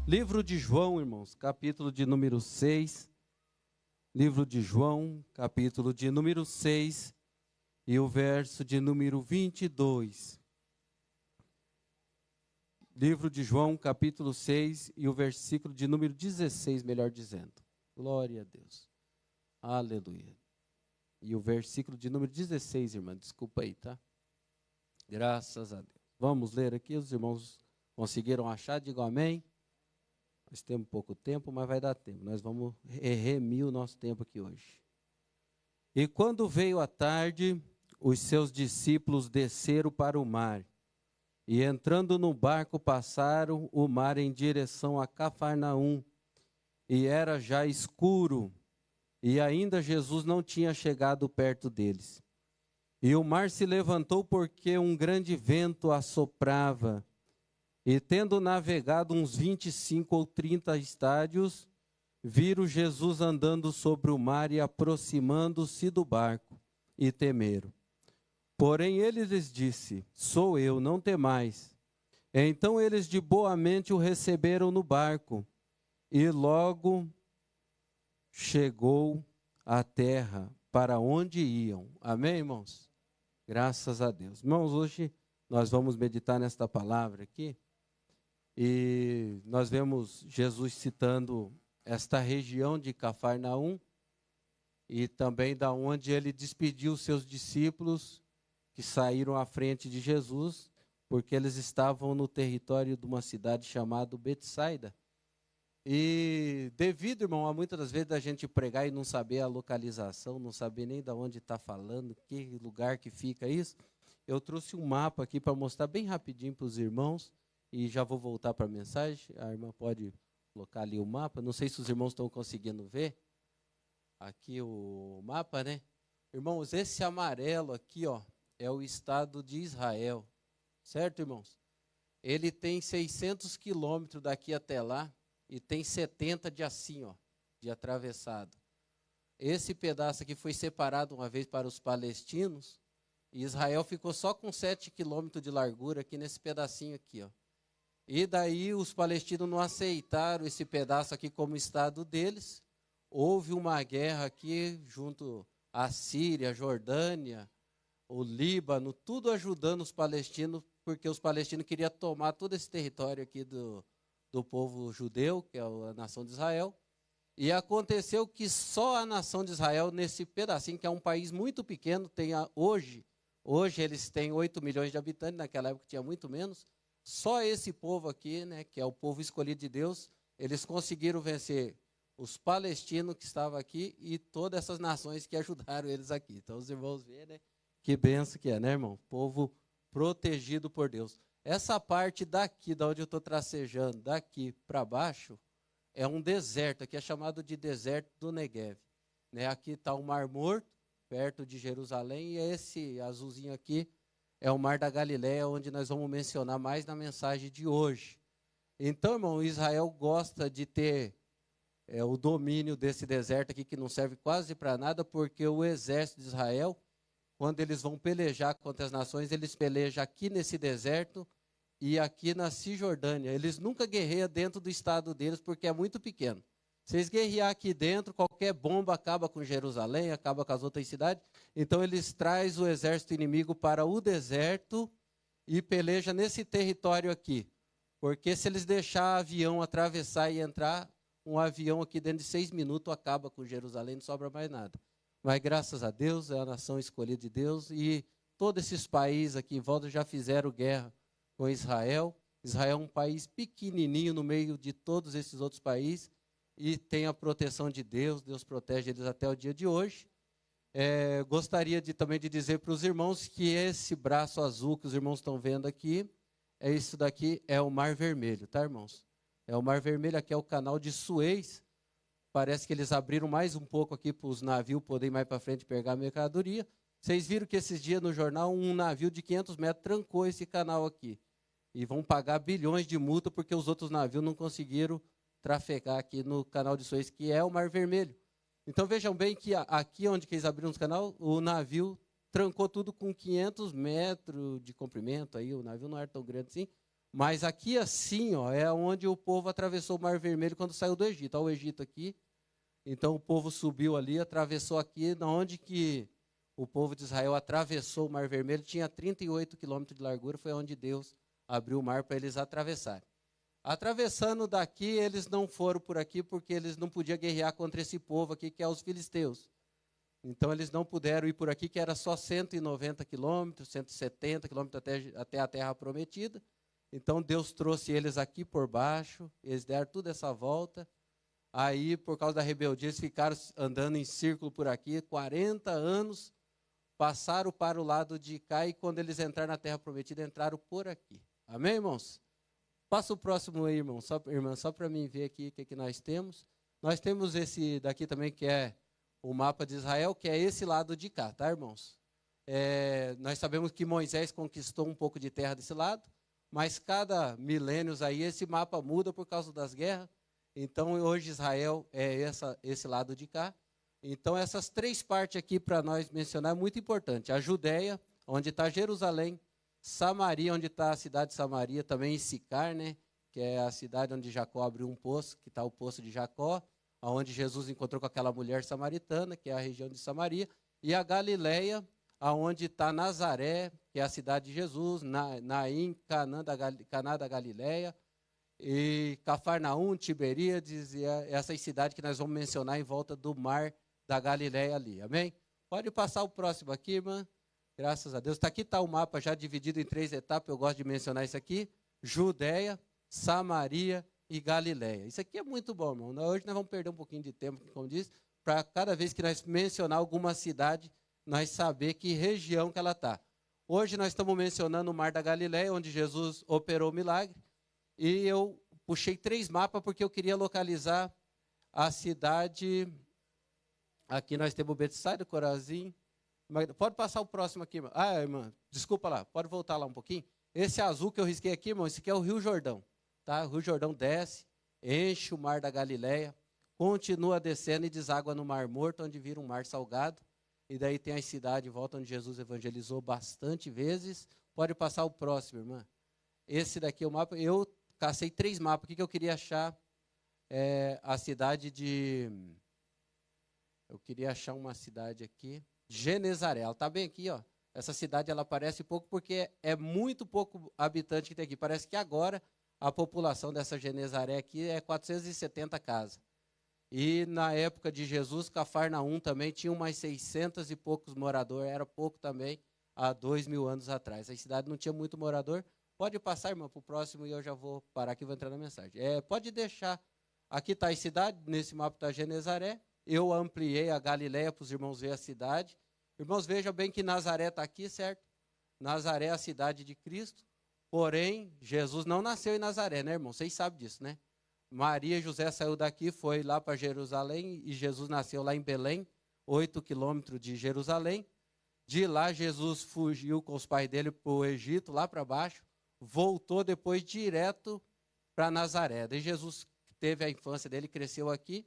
Livro de João, irmãos, capítulo de número 6. Livro de João, capítulo de número 6 e o verso de número 22. Livro de João, capítulo 6 e o versículo de número 16, melhor dizendo. Glória a Deus. Aleluia. E o versículo de número 16, irmã, desculpa aí, tá? Graças a Deus. Vamos ler aqui, os irmãos conseguiram achar, digam amém. Nós temos pouco tempo, mas vai dar tempo. Nós vamos remir o nosso tempo aqui hoje. E quando veio a tarde, os seus discípulos desceram para o mar. E entrando no barco, passaram o mar em direção a Cafarnaum. E era já escuro, e ainda Jesus não tinha chegado perto deles. E o mar se levantou porque um grande vento assoprava. E tendo navegado uns 25 ou 30 estádios, viram Jesus andando sobre o mar e aproximando-se do barco, e temeram. Porém ele lhes disse, sou eu, não temais. Então eles de boa mente o receberam no barco, e logo chegou à terra para onde iam. Amém, irmãos? Graças a Deus. Irmãos, hoje nós vamos meditar nesta palavra aqui. E nós vemos Jesus citando esta região de Cafarnaum e também da onde ele despediu os seus discípulos que saíram à frente de Jesus, porque eles estavam no território de uma cidade chamada Betsaida. E devido, irmão, a muitas das vezes a gente pregar e não saber a localização, não saber nem de onde está falando, que lugar que fica isso, eu trouxe um mapa aqui para mostrar bem rapidinho para os irmãos. E já vou voltar para a mensagem. A irmã pode colocar ali o mapa. Não sei se os irmãos estão conseguindo ver. Aqui o mapa, né? Irmãos, esse amarelo aqui, ó, é o estado de Israel. Certo, irmãos? Ele tem 600 quilômetros daqui até lá. E tem 70 de assim, ó, de atravessado. Esse pedaço aqui foi separado uma vez para os palestinos. E Israel ficou só com 7 quilômetros de largura aqui nesse pedacinho aqui, ó. E daí os palestinos não aceitaram esse pedaço aqui como estado deles. Houve uma guerra aqui junto à Síria, a Jordânia, o Líbano, tudo ajudando os palestinos, porque os palestinos queriam tomar todo esse território aqui do povo judeu, que é a nação de Israel. E aconteceu que só a nação de Israel, nesse pedacinho, que é um país muito pequeno, hoje eles têm 8 milhões de habitantes, naquela época tinha muito menos. Só esse povo aqui, né, que é o povo escolhido de Deus, eles conseguiram vencer os palestinos que estavam aqui e todas essas nações que ajudaram eles aqui. Então os irmãos veem, né, que benção que é, né, irmão? Povo protegido por Deus. Essa parte daqui, da onde eu estou tracejando, daqui para baixo, é um deserto, aqui é chamado de deserto do Negev. Né? Aqui está o Mar Morto, perto de Jerusalém, e esse azulzinho aqui é o Mar da Galileia, onde nós vamos mencionar mais na mensagem de hoje. Então, irmão, Israel gosta de ter o domínio desse deserto aqui, que não serve quase para nada, porque o exército de Israel, quando eles vão pelejar contra as nações, eles pelejam aqui nesse deserto e aqui na Cisjordânia. Eles nunca guerreiam dentro do estado deles, porque é muito pequeno. Se eles guerrear aqui dentro, qualquer bomba acaba com Jerusalém, acaba com as outras cidades. Então eles trazem o exército inimigo para o deserto e peleja nesse território aqui. Porque se eles deixar avião atravessar e entrar, um avião aqui dentro de 6 minutos acaba com Jerusalém, não sobra mais nada. Mas graças a Deus, é a nação escolhida de Deus e todos esses países aqui em volta já fizeram guerra com Israel. Israel é um país pequenininho no meio de todos esses outros países. E tem a proteção de Deus, Deus protege eles até o dia de hoje. Gostaria também de dizer para os irmãos que esse braço azul que os irmãos estão vendo aqui, isso daqui é o Mar Vermelho, tá, irmãos? É o Mar Vermelho, aqui é o canal de Suez. Parece que eles abriram mais um pouco aqui para os navios poderem mais para frente pegar a mercadoria. Vocês viram que esses dias no jornal, um navio de 500 metros trancou esse canal aqui. E vão pagar bilhões de multa porque os outros navios não conseguiram trafegar aqui no canal de Suez, que é o Mar Vermelho. Então vejam bem que aqui onde eles abriram os canal, o navio trancou tudo com 500 metros de comprimento, aí o navio não era tão grande assim, Mas aqui assim, ó, é onde o povo atravessou o Mar Vermelho quando saiu do Egito. Olha o Egito aqui. Então o povo subiu ali, atravessou aqui, onde que o povo de Israel atravessou o Mar Vermelho, tinha 38 quilômetros de largura, foi onde Deus abriu o mar para eles atravessarem. Atravessando daqui, eles não foram por aqui, porque eles não podiam guerrear contra esse povo aqui, que é os filisteus. Então eles não puderam ir por aqui, que era só 190 quilômetros, 170 quilômetros até a terra prometida. Então Deus trouxe eles aqui por baixo, eles deram toda essa volta. Aí, por causa da rebeldia, eles ficaram andando em círculo por aqui, 40 anos, passaram para o lado de cá, e quando eles entraram na terra prometida, entraram por aqui. Amém, irmãos? Passa o próximo aí, irmão, só para mim ver aqui o que nós temos. Nós temos esse daqui também, que é o mapa de Israel, que é esse lado de cá, tá, irmãos? Nós sabemos que Moisés conquistou um pouco de terra desse lado, mas cada milênio aí esse mapa muda por causa das guerras. Então, hoje Israel é esse lado de cá. Então, essas três partes aqui para nós mencionar é muito importante. A Judéia, onde está Jerusalém, Samaria, onde está a cidade de Samaria, também Sicar, né, que é a cidade onde Jacó abriu um poço, que está o poço de Jacó, onde Jesus encontrou com aquela mulher samaritana, que é a região de Samaria, e a Galileia, onde está Nazaré, que é a cidade de Jesus, Naim, Caná da Galileia, e Cafarnaum, Tiberíades, e essas cidades que nós vamos mencionar em volta do mar da Galileia ali, amém? Pode passar o próximo aqui, irmã, graças a Deus. Aqui está o mapa já dividido em 3 etapas, eu gosto de mencionar isso aqui, Judéia, Samaria e Galileia. Isso aqui é muito bom, irmão. Hoje nós vamos perder um pouquinho de tempo, como diz, para cada vez que nós mencionar alguma cidade, nós saber que região que ela está. Hoje nós estamos mencionando o mar da Galileia, onde Jesus operou o milagre, e eu puxei 3 mapas porque eu queria localizar a cidade. Aqui nós temos Betsaida, Corazim. Pode passar o próximo aqui, irmão. Irmã, desculpa lá, pode voltar lá um pouquinho. Esse azul que eu risquei aqui, irmão, esse aqui é o Rio Jordão. Tá? O Rio Jordão desce, enche o mar da Galileia, continua descendo e deságua no Mar Morto, onde vira um mar salgado. E daí tem a cidade em volta onde Jesus evangelizou bastante vezes. Pode passar o próximo, irmã. Esse daqui é o mapa. Eu cacei 3 mapas. O que eu queria achar? A cidade de... Eu queria achar uma cidade aqui. Genezaré. Ela está bem aqui, ó. Essa cidade ela aparece pouco porque é muito pouco habitante que tem aqui. Parece que agora a população dessa Genezaré aqui é 470 casas. E na época de Jesus, Cafarnaum também tinha umas 600 e poucos moradores. Era pouco também, há 2000 anos atrás. A cidade não tinha muito morador. Pode passar, irmão, para o próximo e eu já vou parar aqui e vou entrar na mensagem. Pode deixar. Aqui está a cidade, nesse mapa está Genezaré. Eu ampliei a Galileia para os irmãos verem a cidade. Irmãos, vejam bem que Nazaré está aqui, certo? Nazaré é a cidade de Cristo. Porém, Jesus não nasceu em Nazaré, né, irmão? Vocês sabem disso, né? Maria e José saiu daqui, foi lá para Jerusalém, e Jesus nasceu lá em Belém, 8 quilômetros de Jerusalém. De lá, Jesus fugiu com os pais dele para o Egito, lá para baixo, voltou depois direto para Nazaré. Daí Jesus teve a infância dele, cresceu aqui,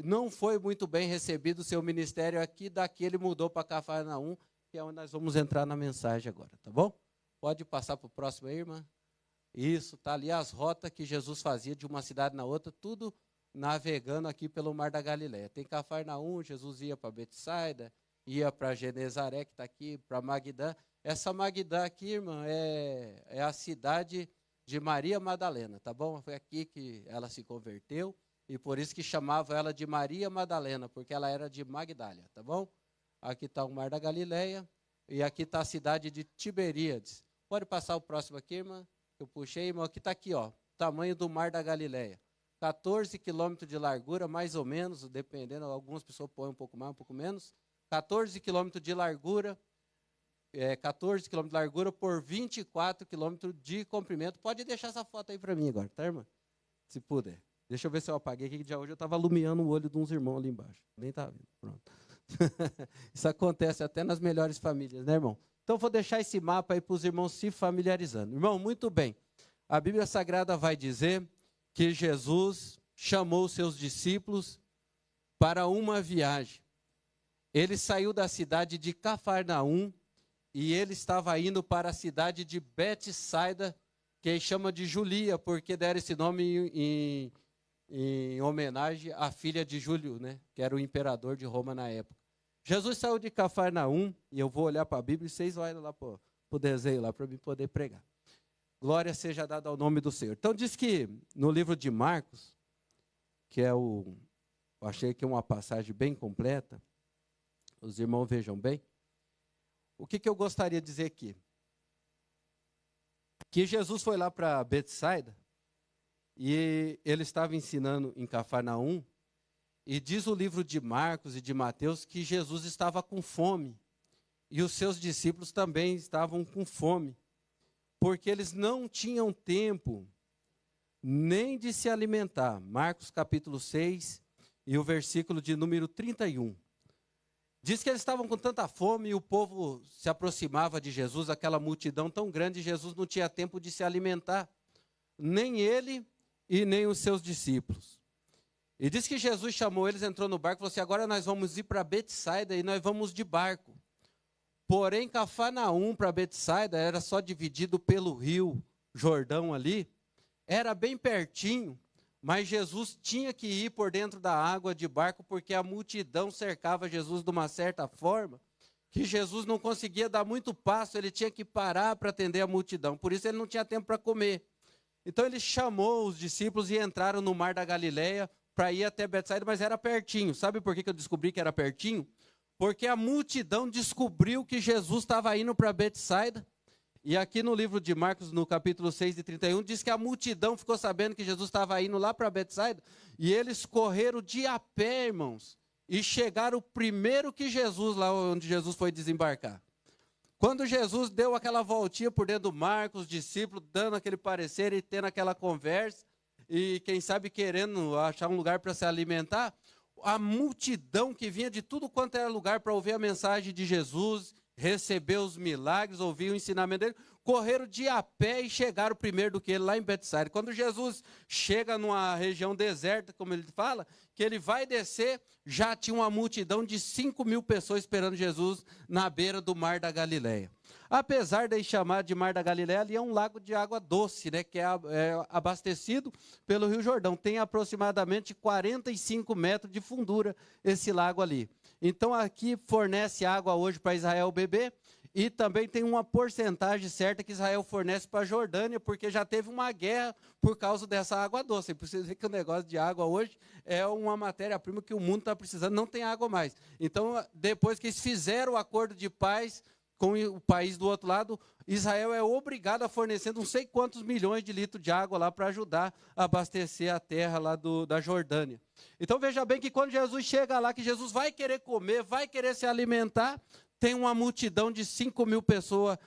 não foi muito bem recebido o seu ministério aqui, daqui ele mudou para Cafarnaum, que é onde nós vamos entrar na mensagem agora, tá bom? Pode passar para o próximo aí, irmã. Isso, está ali as rotas que Jesus fazia de uma cidade na outra, tudo navegando aqui pelo Mar da Galileia. Tem Cafarnaum, Jesus ia para Betsaida, ia para Genezaré, que está aqui, para Magdã. Essa Magdã aqui, irmã, é a cidade de Maria Madalena, tá bom? Foi aqui que ela se converteu, e por isso que chamava ela de Maria Madalena, porque ela era de Magdália, tá bom? Aqui está o Mar da Galileia, e aqui está a cidade de Tiberíades. Pode passar o próximo aqui, irmã? Eu puxei, irmão, aqui está aqui, ó, tamanho do Mar da Galileia. 14 quilômetros de largura, mais ou menos, dependendo, algumas pessoas põem um pouco mais, um pouco menos. 14 quilômetros de largura, 14 quilômetros de largura por 24 quilômetros de comprimento. Pode deixar essa foto aí para mim agora, tá, irmã? Se puder. Deixa eu ver se eu apaguei aqui, que já hoje eu estava iluminando o olho de uns irmãos ali embaixo. Nem estava vendo, pronto. Isso acontece até nas melhores famílias, né, irmão? Então, vou deixar esse mapa aí para os irmãos se familiarizando. Irmão, muito bem. A Bíblia Sagrada vai dizer que Jesus chamou os seus discípulos para uma viagem. Ele saiu da cidade de Cafarnaum e ele estava indo para a cidade de Betsaida, que chama de Julia, porque deram esse nome em homenagem à filha de Júlio, né, que era o imperador de Roma na época. Jesus saiu de Cafarnaum, e eu vou olhar para a Bíblia e vocês olham lá para o desenho lá, para mim poder pregar. Glória seja dada ao nome do Senhor. Então diz que no livro de Marcos, que é eu achei que é uma passagem bem completa, os irmãos vejam bem, o que eu gostaria de dizer aqui? Que Jesus foi lá para Betsaida, e ele estava ensinando em Cafarnaum, e diz o livro de Marcos e de Mateus que Jesus estava com fome, e os seus discípulos também estavam com fome, porque eles não tinham tempo nem de se alimentar. Marcos capítulo 6 e o versículo de número 31. Diz que eles estavam com tanta fome e o povo se aproximava de Jesus, aquela multidão tão grande, Jesus não tinha tempo de se alimentar, nem ele e nem os seus discípulos. E diz que Jesus chamou eles, entrou no barco e falou assim: agora nós vamos ir para Betsaida e nós vamos de barco. Porém, Cafarnaum para Betsaida era só dividido pelo rio Jordão ali, era bem pertinho, mas Jesus tinha que ir por dentro da água de barco, porque a multidão cercava Jesus de uma certa forma, que Jesus não conseguia dar muito passo, ele tinha que parar para atender a multidão, por isso ele não tinha tempo para comer. Então ele chamou os discípulos e entraram no mar da Galileia para ir até Betsaida, mas era pertinho. Sabe por que eu descobri que era pertinho? Porque a multidão descobriu que Jesus estava indo para Betsaida. E aqui no livro de Marcos, no capítulo 6 e 31, diz que a multidão ficou sabendo que Jesus estava indo lá para Betsaida, e eles correram de a pé, irmãos, e chegaram primeiro que Jesus, lá onde Jesus foi desembarcar. Quando Jesus deu aquela voltinha por dentro do mar, com os discípulos, dando aquele parecer e tendo aquela conversa, e quem sabe querendo achar um lugar para se alimentar, a multidão que vinha de tudo quanto era lugar para ouvir a mensagem de Jesus, receber os milagres, ouvir o ensinamento dele, correram de a pé e chegaram primeiro do que ele lá em Betsaida. Quando Jesus chega numa região deserta, como ele fala, que ele vai descer, já tinha uma multidão de 5.000 pessoas esperando Jesus na beira do mar da Galileia. Apesar de chamar de mar da Galileia, ali é um lago de água doce, né, que é abastecido pelo Rio Jordão. Tem aproximadamente 45 metros de fundura esse lago ali. Então aqui fornece água hoje para Israel beber, e também tem uma porcentagem certa que Israel fornece para a Jordânia, porque já teve uma guerra por causa dessa água doce. Precisa dizer que o negócio de água hoje é uma matéria-prima que o mundo está precisando, não tem água mais. Então, depois que eles fizeram o acordo de paz com o país do outro lado, Israel é obrigado a fornecer não sei quantos milhões de litros de água lá para ajudar a abastecer a terra lá da Jordânia. Então veja bem que quando Jesus chega lá, que Jesus vai querer comer, vai querer se alimentar, tem uma multidão de 5.000 pessoas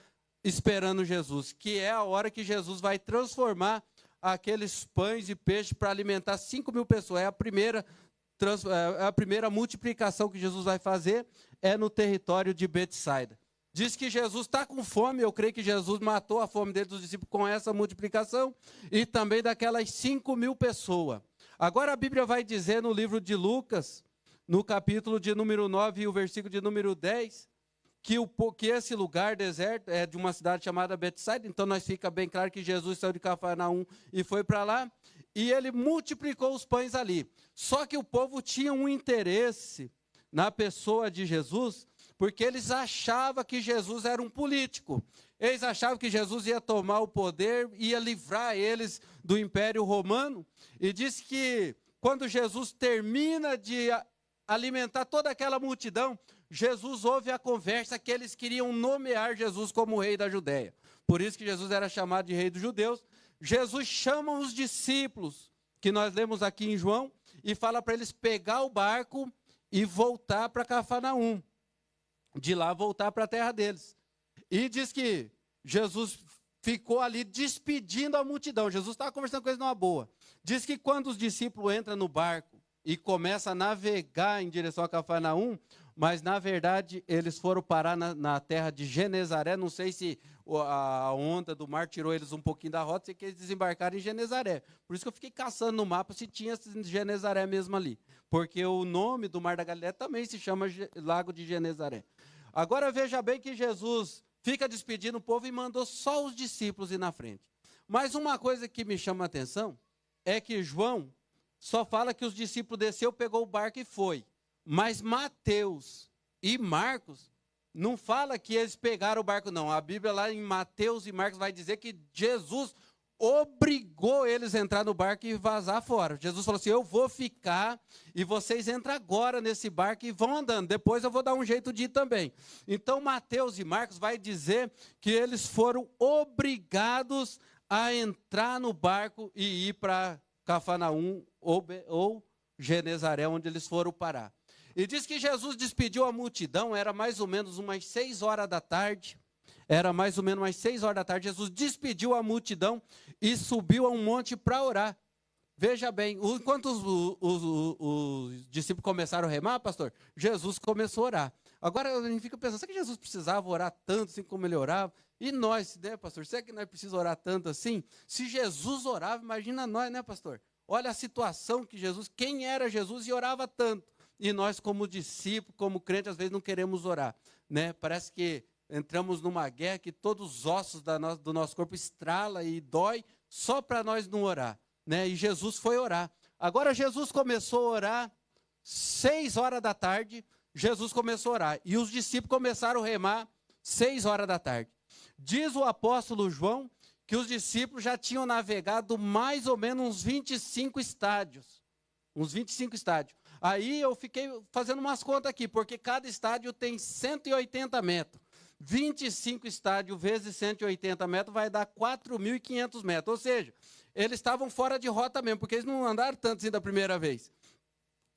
esperando Jesus, que é a hora que Jesus vai transformar aqueles pães e peixes para alimentar 5.000 pessoas. É a primeira multiplicação que Jesus vai fazer, é no território de Betsaida. Diz que Jesus está com fome, eu creio que Jesus matou a fome dele dos discípulos com essa multiplicação, e também daquelas 5.000 pessoas. Agora a Bíblia vai dizer no livro de Lucas, no capítulo de número 9 e o versículo de número 10, que esse lugar deserto é de uma cidade chamada Betsaida, então nós fica bem claro que Jesus saiu de Cafarnaum e foi para lá, e ele multiplicou os pães ali. Só que o povo tinha um interesse na pessoa de Jesus, porque eles achavam que Jesus era um político. Eles achavam que Jesus ia tomar o poder, ia livrar eles do Império Romano. E diz que quando Jesus termina de alimentar toda aquela multidão, Jesus ouve a conversa que eles queriam nomear Jesus como rei da Judéia. Por isso que Jesus era chamado de rei dos judeus. Jesus chama os discípulos, que nós lemos aqui em João, e fala para eles pegar o barco e voltar para Cafarnaum. De lá voltar para a terra deles. E diz que Jesus ficou ali despedindo a multidão. Jesus estava conversando com eles numa boa. Diz que quando os discípulos entram no barco e começam a navegar em direção a Cafarnaum, mas na verdade eles foram parar na terra de Genezaré. Não sei se a onda do mar tirou eles um pouquinho da rota, sei que eles desembarcaram em Genezaré. Por isso que eu fiquei caçando no mapa se tinha Genezaré mesmo ali. Porque o nome do Mar da Galileia também se chama Lago de Genezaré. Agora veja bem que Jesus fica despedindo o povo e mandou só os discípulos ir na frente. Mas uma coisa que me chama a atenção é que João só fala que os discípulos desceu, pegou o barco e foi. Mas Mateus e Marcos não fala que eles pegaram o barco, não. A Bíblia lá em Mateus e Marcos vai dizer que Jesus obrigou eles a entrar no barco e vazar fora. Jesus falou assim, eu vou ficar e vocês entram agora nesse barco e vão andando. Depois eu vou dar um jeito de ir também. Então Mateus e Marcos vai dizer que eles foram obrigados a entrar no barco e ir para Cafarnaum ou Genezaré, onde eles foram parar. E diz que Jesus despediu a multidão, era mais ou menos umas 6 horas da tarde. Era mais ou menos umas 6 horas da tarde. Jesus despediu a multidão e subiu a um monte para orar. Veja bem, enquanto os discípulos começaram a remar, pastor, Jesus começou a orar. Agora a gente fica pensando, será que Jesus precisava orar tanto assim como ele orava? E nós, né, pastor? Será que nós precisamos orar tanto assim? Se Jesus orava, imagina nós, né, pastor? Olha a situação que Jesus, quem era Jesus e orava tanto. E nós, como discípulos, como crentes, às vezes não queremos orar, né? Parece que entramos numa guerra que todos os ossos do nosso corpo estrala e dói só para nós não orar, né? E Jesus foi orar. Agora Jesus começou a orar, 6 horas da tarde, Jesus começou a orar. E os discípulos começaram a remar 6 horas da tarde. Diz o apóstolo João que os discípulos já tinham navegado mais ou menos uns 25 estádios. Uns 25 estádios. Aí eu fiquei fazendo umas contas aqui, porque cada estádio tem 180 metros. 25 estádios vezes 180 metros vai dar 4.500 metros. Ou seja, eles estavam fora de rota mesmo, porque eles não andaram tanto assim da primeira vez.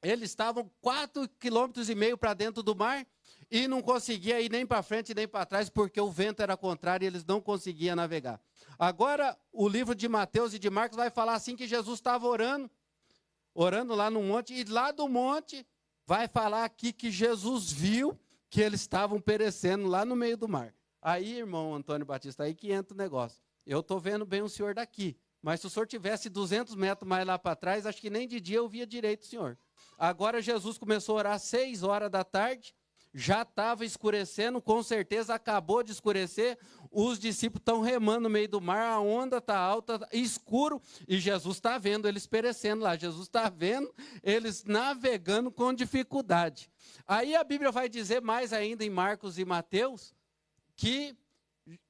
Eles estavam 4,5 km para dentro do mar e não conseguiam ir nem para frente nem para trás, porque o vento era contrário e eles não conseguiam navegar. Agora, o livro de Mateus e de Marcos vai falar assim que Jesus estava orando lá no monte, e lá do monte vai falar aqui que Jesus viu que eles estavam perecendo lá no meio do mar. Aí, irmão Antônio Batista, aí que entra o negócio. Eu estou vendo bem o senhor daqui, mas se o senhor tivesse 200 metros mais lá para trás, acho que nem de dia eu via direito o senhor. Agora Jesus começou a orar às 6 horas da tarde, já estava escurecendo, com certeza acabou de escurecer, os discípulos estão remando no meio do mar, a onda está alta, escuro, e Jesus está vendo eles perecendo lá, Jesus está vendo eles navegando com dificuldade. Aí a Bíblia vai dizer mais ainda em Marcos e Mateus, que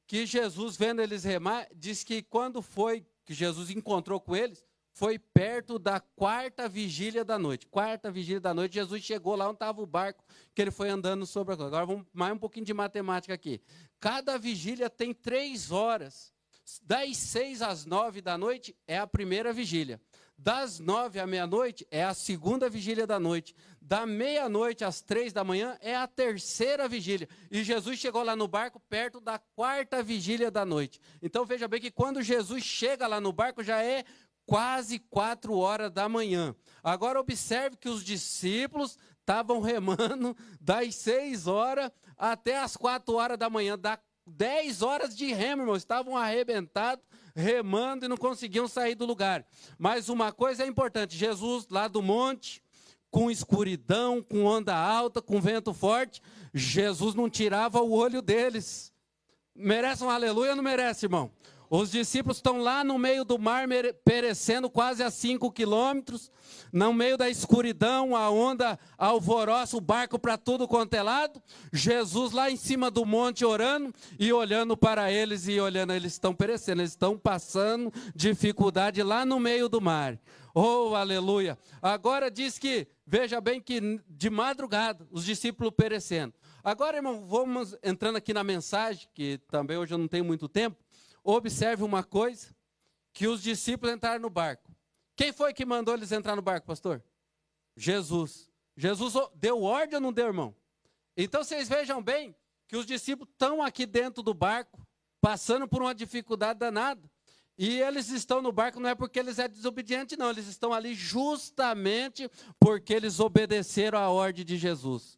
Jesus, vendo eles remar, diz que quando foi que Jesus encontrou com eles, foi perto da 4ª vigília da noite. 4ª vigília da noite, Jesus chegou lá onde estava o barco, que ele foi andando sobre a coisa. Agora vamos mais um pouquinho de matemática aqui. Cada vigília tem 3 horas. Das 6 às 9 da noite é a primeira vigília. Das 9 à meia-noite é a segunda vigília da noite. Da meia-noite às 3 da manhã é a terceira vigília. E Jesus chegou lá no barco perto da 4ª vigília da noite. Então veja bem que quando Jesus chega lá no barco já é quase 4 horas da manhã. Agora observe que os discípulos estavam remando das 6 horas até as 4 horas da manhã. Dá 10 horas de remo, irmãos. Estavam arrebentados, remando e não conseguiam sair do lugar. Mas uma coisa é importante, Jesus lá do monte, com escuridão, com onda alta, com vento forte, Jesus não tirava o olho deles. Merece um aleluia ou não merece, irmão? Os discípulos estão lá no meio do mar, perecendo quase a 5 quilômetros, no meio da escuridão, a onda alvoroça, o barco para tudo quanto é lado. Jesus lá em cima do monte orando e olhando para eles e olhando, eles estão perecendo, eles estão passando dificuldade lá no meio do mar. Oh, aleluia! Agora diz que, veja bem que de madrugada, os discípulos perecendo. Agora, irmão, vamos entrando aqui na mensagem, que também hoje eu não tenho muito tempo. Observe uma coisa, que os discípulos entraram no barco. Quem foi que mandou eles entrar no barco, pastor? Jesus. Jesus deu ordem ou não deu, irmão? Então vocês vejam bem que os discípulos estão aqui dentro do barco, passando por uma dificuldade danada. E eles estão no barco não é porque eles são desobedientes, não. Eles estão ali justamente porque eles obedeceram à ordem de Jesus.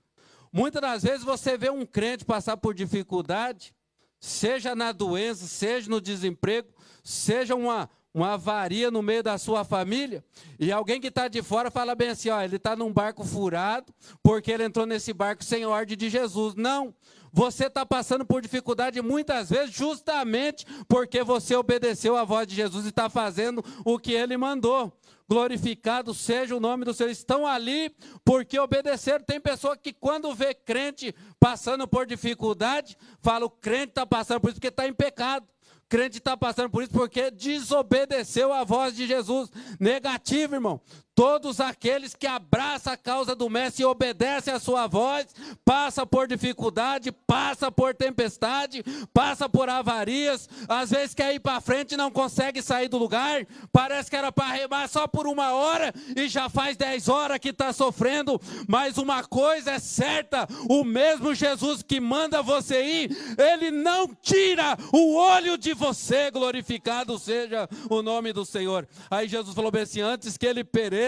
Muitas das vezes você vê um crente passar por dificuldade, seja na doença, seja no desemprego, seja uma avaria no meio da sua família, e alguém que está de fora fala bem assim, ó, ele está num barco furado, porque ele entrou nesse barco sem ordem de Jesus. Não, Você está passando por dificuldade muitas vezes justamente porque você obedeceu à voz de Jesus e está fazendo o que Ele mandou. Glorificado seja o nome do Senhor. Estão ali porque obedeceram. Tem pessoa que quando vê crente passando por dificuldade, fala, o crente está passando por isso porque está em pecado. O crente está passando por isso porque desobedeceu à voz de Jesus. Negativo, irmão. Todos aqueles que abraçam a causa do mestre e obedecem à sua voz, passa por dificuldade, passa por tempestade, passa por avarias, às vezes quer ir para frente e não consegue sair do lugar, parece que era para remar só por 1 hora e já faz 10 horas que está sofrendo, mas uma coisa é certa, o mesmo Jesus que manda você ir, Ele não tira o olho de você, glorificado seja o nome do Senhor. Aí Jesus falou bem assim, antes que ele pereça,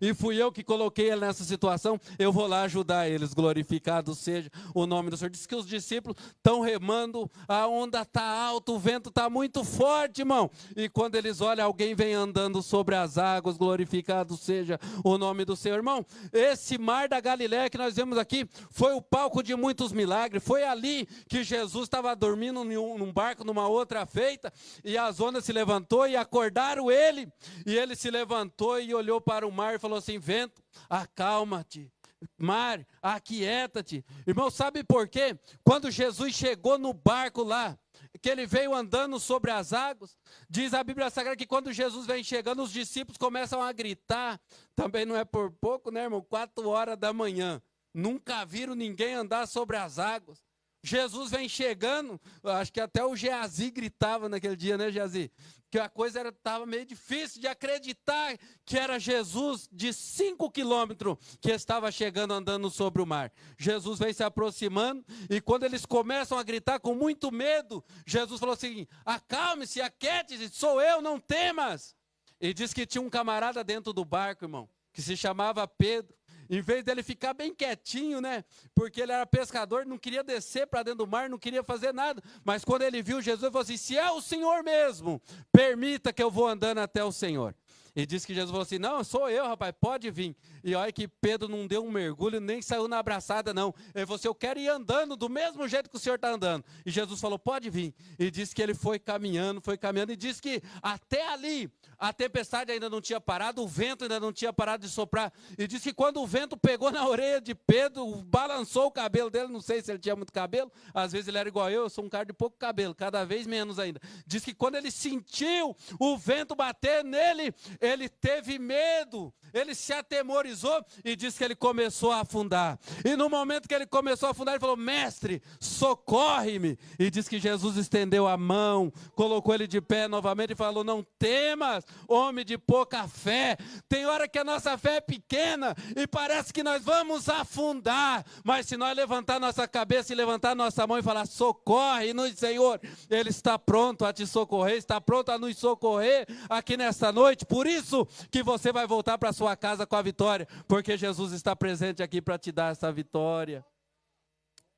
e fui eu que coloquei ele nessa situação, eu vou lá ajudar eles, glorificado seja o nome do Senhor. Diz que os discípulos estão remando, a onda está alta, o vento está muito forte, irmão, e quando eles olham, alguém vem andando sobre as águas, glorificado seja o nome do Senhor. Irmão, esse mar da Galileia que nós vemos aqui, foi o palco de muitos milagres, foi ali que Jesus estava dormindo num barco, numa outra feita, e as ondas se levantou e acordaram ele, e ele se levantou e olhou para o mar e falou assim, vento, acalma-te, mar, aquieta-te. Irmão, sabe por quê? Quando Jesus chegou no barco lá, que ele veio andando sobre as águas, diz a Bíblia Sagrada que quando Jesus vem chegando, os discípulos começam a gritar, também não é por pouco, né, irmão? 4 horas da manhã, nunca viram ninguém andar sobre as águas. Jesus vem chegando, acho que até o Geazi gritava naquele dia, né, Geazi? Que a coisa estava meio difícil de acreditar que era Jesus de 5 quilômetros que estava chegando andando sobre o mar. Jesus vem se aproximando e quando eles começam a gritar com muito medo, Jesus falou assim, acalme-se, aquiete-se, sou eu, não temas. E diz que tinha um camarada dentro do barco, irmão, que se chamava Pedro. Em vez dele ficar bem quietinho, né? Porque ele era pescador, não queria descer para dentro do mar, não queria fazer nada. Mas quando ele viu Jesus, ele falou assim, se é o Senhor mesmo, permita que eu vou andando até o Senhor. E disse que Jesus falou assim, não, sou eu, rapaz, pode vir. E olha que Pedro não deu um mergulho, nem saiu na abraçada, não. Ele falou assim, eu quero ir andando do mesmo jeito que o Senhor está andando. E Jesus falou, pode vir. E disse que ele foi caminhando, e disse que até ali a tempestade ainda não tinha parado, o vento ainda não tinha parado de soprar. E disse que quando o vento pegou na orelha de Pedro, balançou o cabelo dele, não sei se ele tinha muito cabelo, às vezes ele era igual eu sou um cara de pouco cabelo, cada vez menos ainda. Diz que quando ele sentiu o vento bater nele, ele teve medo, ele se atemorizou e disse que ele começou a afundar. E no momento que ele começou a afundar, ele falou, mestre, socorre-me. E diz que Jesus estendeu a mão, colocou ele de pé novamente e falou, não temas, homem de pouca fé. Tem hora que a nossa fé é pequena e parece que nós vamos afundar, mas se nós levantar nossa cabeça e levantar nossa mão e falar, socorre-nos, Senhor, Ele está pronto a te socorrer, está pronto a nos socorrer aqui nesta noite. Por isso que você vai voltar para sua casa com a vitória, porque Jesus está presente aqui para te dar essa vitória.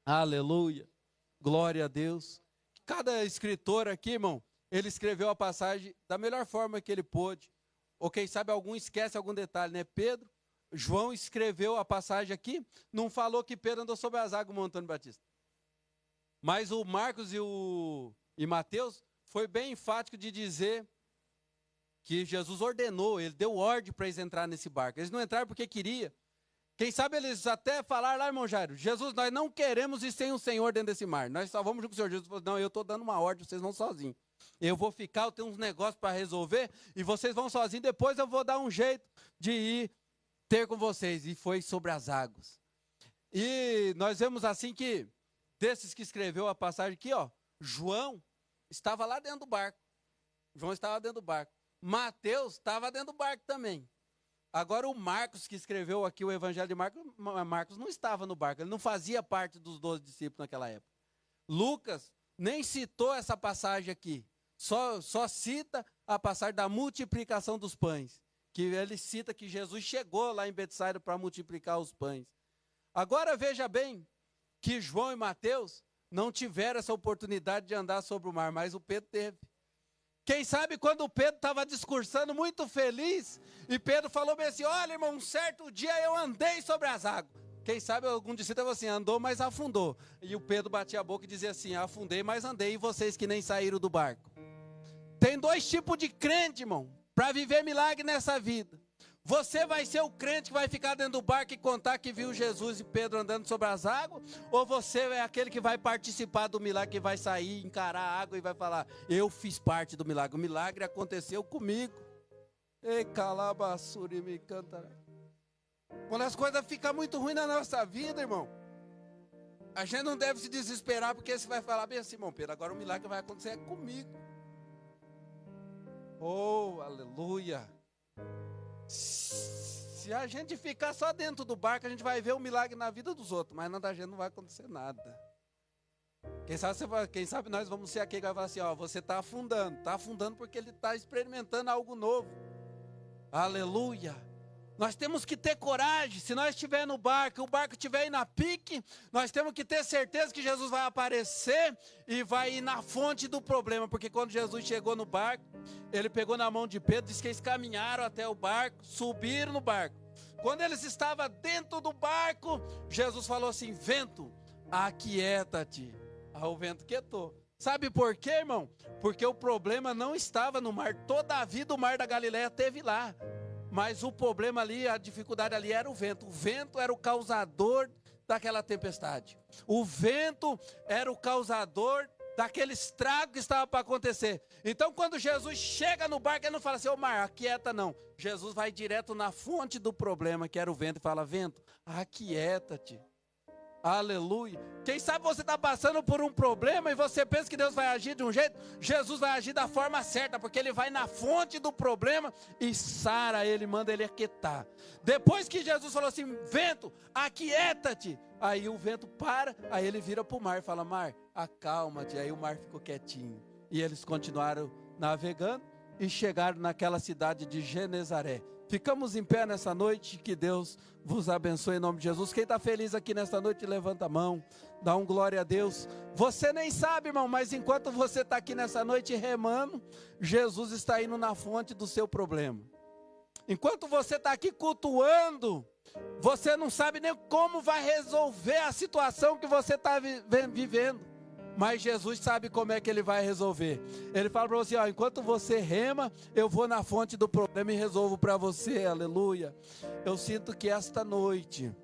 Aleluia, glória a Deus. Cada escritor aqui, irmão, ele escreveu a passagem da melhor forma que ele pôde, ou quem sabe algum esquece algum detalhe, né? Pedro, João escreveu a passagem aqui, não falou que Pedro andou sobre as águas, Antônio Batista. Mas o Marcos e Mateus foi bem enfático de dizer que Jesus ordenou, ele deu ordem para eles entrar nesse barco. Eles não entraram porque queria. Quem sabe eles até falaram lá, irmão Jairo, Jesus, nós não queremos ir sem o Senhor dentro desse mar. Nós só vamos junto com o Senhor. Jesus falou, não, eu estou dando uma ordem, vocês vão sozinhos. Eu vou ficar, eu tenho uns negócios para resolver, e vocês vão sozinhos, depois eu vou dar um jeito de ir ter com vocês. E foi sobre as águas. E nós vemos assim que, desses que escreveu a passagem aqui, ó, João estava lá dentro do barco. João estava dentro do barco. Mateus estava dentro do barco também. Agora o Marcos, que escreveu aqui o Evangelho de Marcos, Marcos não estava no barco, ele não fazia parte dos 12 discípulos naquela época. Lucas nem citou essa passagem aqui, só cita a passagem da multiplicação dos pães, que ele cita que Jesus chegou lá em Betsaida para multiplicar os pães. Agora veja bem que João e Mateus não tiveram essa oportunidade de andar sobre o mar, mas o Pedro teve. Quem sabe quando o Pedro estava discursando muito feliz, e Pedro falou bem assim, olha irmão, um certo dia eu andei sobre as águas. Quem sabe algum discípulo falou assim, andou, mas afundou. E o Pedro batia a boca e dizia assim, afundei, mas andei, e vocês que nem saíram do barco. Tem 2 tipos de crente, irmão, para viver milagre nessa vida. Você vai ser o crente que vai ficar dentro do barco e contar que viu Jesus e Pedro andando sobre as águas? Ou você é aquele que vai participar do milagre, que vai sair, encarar a água e vai falar, eu fiz parte do milagre, o milagre aconteceu comigo. Ei, calabaçuri me cantará. Quando as coisas ficam muito ruins na nossa vida, irmão, a gente não deve se desesperar, porque você vai falar bem assim, irmão Pedro, agora o milagre vai acontecer comigo. Oh, aleluia. Se a gente ficar só dentro do barco, a gente vai ver o milagre na vida dos outros, mas na da gente não vai acontecer nada. Quem sabe nós vamos ser aquele que vai falar assim, ó, você está afundando porque ele está experimentando algo novo. Aleluia. Nós temos que ter coragem. Se nós estiver no barco, o barco estiver aí na pique, nós temos que ter certeza que Jesus vai aparecer e vai ir na fonte do problema. Porque quando Jesus chegou no barco, ele pegou na mão de Pedro, disse que eles caminharam até o barco, subiram no barco. Quando eles estavam dentro do barco, Jesus falou assim, vento, aquieta-te. O vento quietou. Sabe por quê, irmão? Porque o problema não estava no mar. Toda a vida o mar da Galileia teve lá. Mas o problema ali, a dificuldade ali era o vento. O vento era o causador daquela tempestade. O vento era o causador daquele estrago que estava para acontecer. Então quando Jesus chega no barco, ele não fala assim, ô mar, aquieta não. Jesus vai direto na fonte do problema, que era o vento, e fala, vento, aquieta-te. Aleluia. Quem sabe você está passando por um problema e você pensa que Deus vai agir de um jeito, Jesus vai agir da forma certa, porque ele vai na fonte do problema e sara ele, manda ele aquietar. Depois que Jesus falou assim, vento, aquieta-te, aí o vento para, aí ele vira para o mar e fala, mar, acalma-te, aí o mar ficou quietinho. E eles continuaram navegando e chegaram naquela cidade de Genezaré. Ficamos em pé nessa noite, que Deus vos abençoe em nome de Jesus. Quem está feliz aqui nesta noite, levanta a mão, dá um glória a Deus. Você nem sabe, irmão, mas enquanto você está aqui nessa noite remando, Jesus está indo na fonte do seu problema. Enquanto você está aqui cultuando, você não sabe nem como vai resolver a situação que você está vivendo. Mas Jesus sabe como é que ele vai resolver. Ele fala para você, ó, enquanto você rema, eu vou na fonte do problema e resolvo para você, aleluia. Eu sinto que esta noite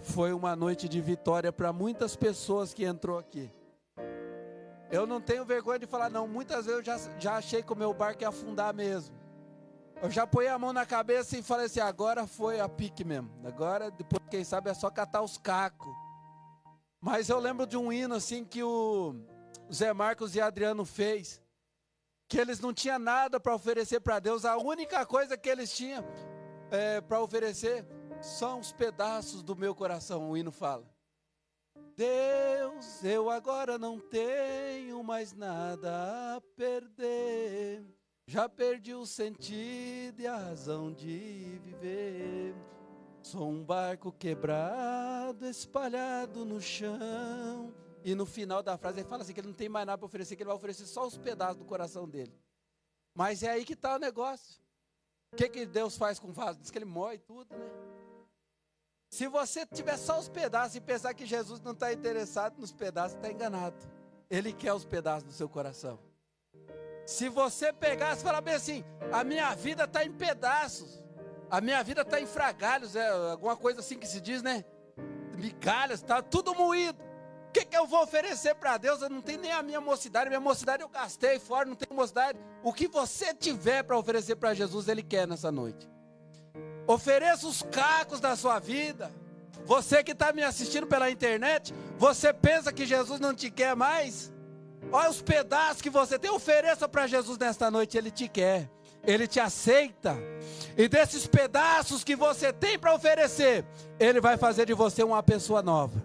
foi uma noite de vitória para muitas pessoas que entrou aqui. Eu não tenho vergonha de falar não, muitas vezes eu já achei que o meu barco ia afundar mesmo. Eu já põe a mão na cabeça e falei assim, agora foi a pique mesmo. Agora, depois, quem sabe, é só catar os cacos. Mas eu lembro de um hino assim que o Zé Marcos e Adriano fez, que eles não tinham nada para oferecer para Deus, a única coisa que eles tinham para oferecer são os pedaços do meu coração, o hino fala. Deus, eu agora não tenho mais nada a perder, já perdi o sentido e a razão de viver. Sou um barco quebrado, espalhado no chão. E no final da frase ele fala assim, que ele não tem mais nada para oferecer, que ele vai oferecer só os pedaços do coração dele. Mas é aí que está o negócio. O que Deus faz com o vaso? Diz que ele moe tudo, né? Se você tiver só os pedaços e pensar que Jesus não está interessado nos pedaços, está enganado. Ele quer os pedaços do seu coração. Se você pegar e falar bem assim, a minha vida está em pedaços, a minha vida está em fragalhos, alguma coisa assim que se diz, né? Migalhas, está tudo moído. O que eu vou oferecer para Deus? Eu não tenho nem a minha mocidade eu gastei fora, não tenho mocidade. O que você tiver para oferecer para Jesus, Ele quer nessa noite. Ofereça os cacos da sua vida. Você que está me assistindo pela internet, você pensa que Jesus não te quer mais? Olha os pedaços que você tem, ofereça para Jesus nesta noite, Ele te quer. Ele te aceita. E desses pedaços que você tem para oferecer, Ele vai fazer de você uma pessoa nova.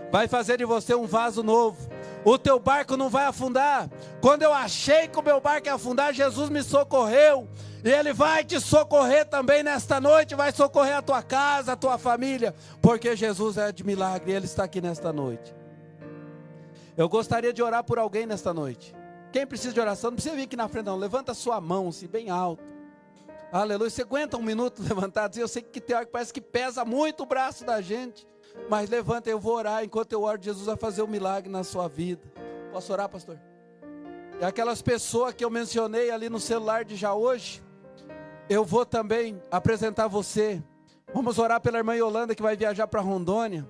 Vai fazer de você um vaso novo. O teu barco não vai afundar. Quando eu achei que o meu barco ia afundar, Jesus me socorreu. E Ele vai te socorrer também nesta noite. Vai socorrer a tua casa, a tua família. Porque Jesus é de milagre e Ele está aqui nesta noite. Eu gostaria de orar por alguém nesta noite. Quem precisa de oração, não precisa vir aqui na frente não. Levanta a sua mão, assim, bem alto. Aleluia. Você aguenta um minuto levantado? Eu sei que tem hora que parece que pesa muito o braço da gente. Mas levanta, eu vou orar. Enquanto eu oro, Jesus vai fazer um milagre na sua vida. Posso orar, pastor? E aquelas pessoas que eu mencionei ali no celular de já hoje, eu vou também apresentar você. Vamos orar pela irmã Yolanda que vai viajar para Rondônia.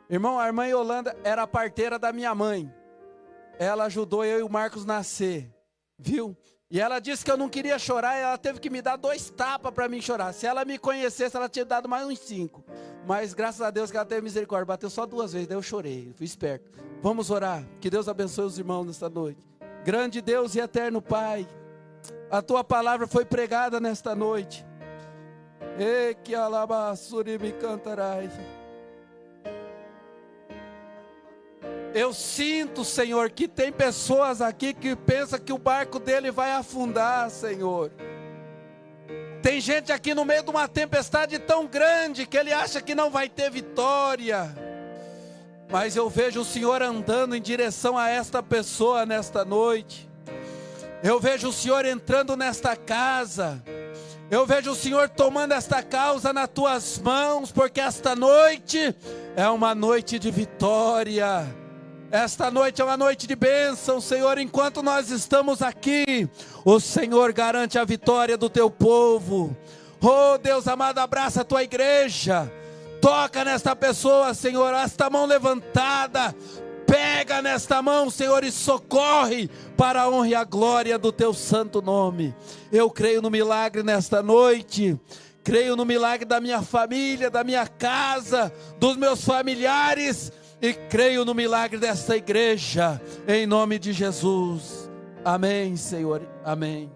Irmão, a irmã Yolanda era a parteira da minha mãe. Ela ajudou eu e o Marcos nascer, viu? E ela disse que eu não queria chorar, e ela teve que me dar 2 tapas para mim chorar. Se ela me conhecesse, ela tinha dado mais uns 5. Mas graças a Deus que ela teve misericórdia, bateu só 2 vezes, daí eu chorei, fui esperto. Vamos orar, que Deus abençoe os irmãos nesta noite. Grande Deus e eterno Pai, a Tua palavra foi pregada nesta noite. E que alabassuri me cantarai. Eu sinto, Senhor, que tem pessoas aqui que pensam que o barco dele vai afundar, Senhor. Tem gente aqui no meio de uma tempestade tão grande que ele acha que não vai ter vitória. Mas eu vejo o Senhor andando em direção a esta pessoa nesta noite. Eu vejo o Senhor entrando nesta casa. Eu vejo o Senhor tomando esta causa nas tuas mãos, porque esta noite é uma noite de vitória. Esta noite é uma noite de bênção, Senhor. Enquanto nós estamos aqui, o Senhor garante a vitória do teu povo. Oh Deus amado, abraça a tua igreja. Toca nesta pessoa, Senhor, esta mão levantada. Pega nesta mão, Senhor, e socorre para a honra e a glória do teu santo nome. Eu creio no milagre nesta noite. Creio no milagre da minha família, da minha casa, dos meus familiares. E creio no milagre desta igreja, em nome de Jesus. Amém, Senhor. Amém.